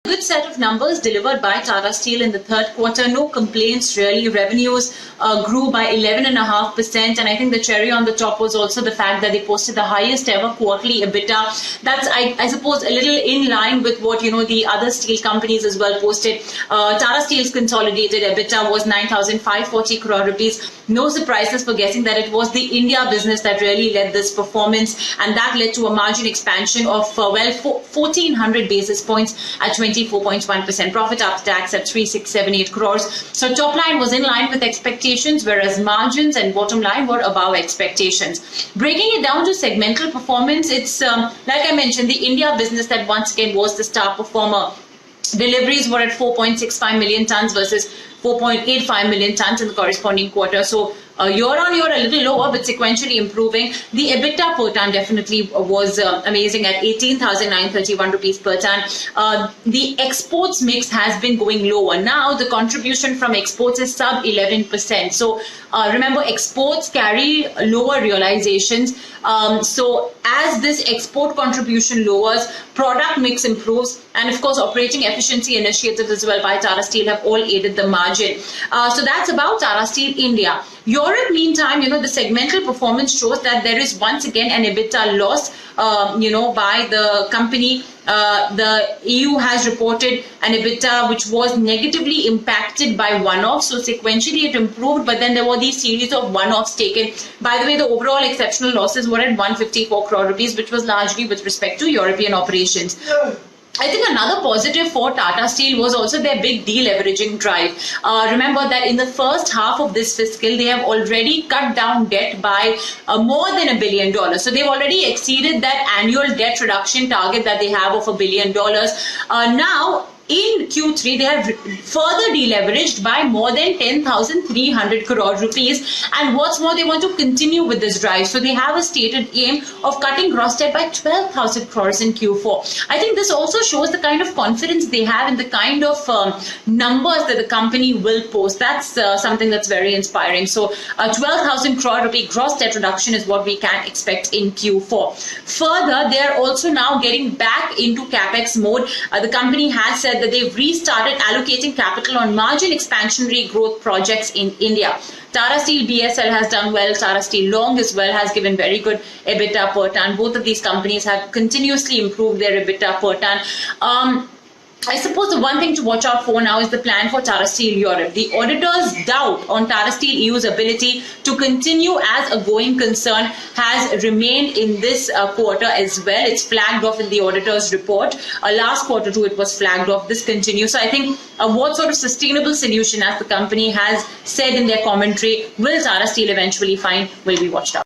Good set of numbers delivered by Tata Steel in the third quarter. No complaints really. Revenues grew by 11.5%, and I think the cherry on the top was also the fact that they posted the highest ever quarterly EBITDA. That's, I suppose, a little in line with what the other steel companies as well posted. Tata Steel's consolidated EBITDA was 9,540 crore rupees. No surprises for guessing that it was the India business that really led this performance, and that led to a margin expansion of 1,400 basis points at 24.1%. Profit after tax at 3,678 crores. So top line was in line with expectations, whereas margins and bottom line were above expectations. Breaking it down to segmental performance, it's like I mentioned, the India business that once again was the star performer. Deliveries were at 4.65 million tons versus 4.85 million tons in the corresponding quarter. So year on year a little lower, but sequentially improving. The EBITDA per ton definitely was amazing at 18,931 rupees per ton. The exports mix has been going lower. Now the contribution from exports is sub 11%. So remember, exports carry lower realizations. So as this export contribution lowers, product mix improves, and of course operating efficiency initiatives as well by Tata Steel have all aided the margin. So that's about Tata Steel India. Europe, meantime, the segmental performance shows that there is once again an EBITDA loss, by the company. The EU has reported an EBITDA which was negatively impacted by one-offs. So sequentially it improved, but then there were these series of one-offs taken. By the way, the overall exceptional losses were at 154 crore rupees, which was largely with respect to European operations. I think another positive for Tata Steel was also their big deleveraging drive. Remember that in the first half of this fiscal, they have already cut down debt by more than $1 billion. So they've already exceeded that annual debt reduction target that they have of $1 billion. Now, in Q3, they have further deleveraged by more than 10,300 crore rupees. And what's more, they want to continue with this drive. So they have a stated aim of cutting gross debt by 12,000 crores in Q4. I think this also shows the kind of confidence they have in the kind of numbers that the company will post. That's something that's very inspiring. So 12,000 crore rupee gross debt reduction is what we can expect in Q4. Further, they are also now getting back into capex mode. The company has said that they've restarted allocating capital on margin expansionary growth projects in India. Tata Steel BSL has done well. Tata Steel Long as well has given very good EBITDA per ton. Both of these companies have continuously improved their EBITDA per ton. I suppose the one thing to watch out for now is the plan for Tata Steel Europe. The auditors' doubt on Tata Steel EU's ability to continue as a going concern has remained in this quarter as well. It's flagged off in the auditor's report. Last quarter too, it was flagged off. This continues. So I think what sort of sustainable solution, as the company has said in their commentary, will Tata Steel eventually find will be watched out.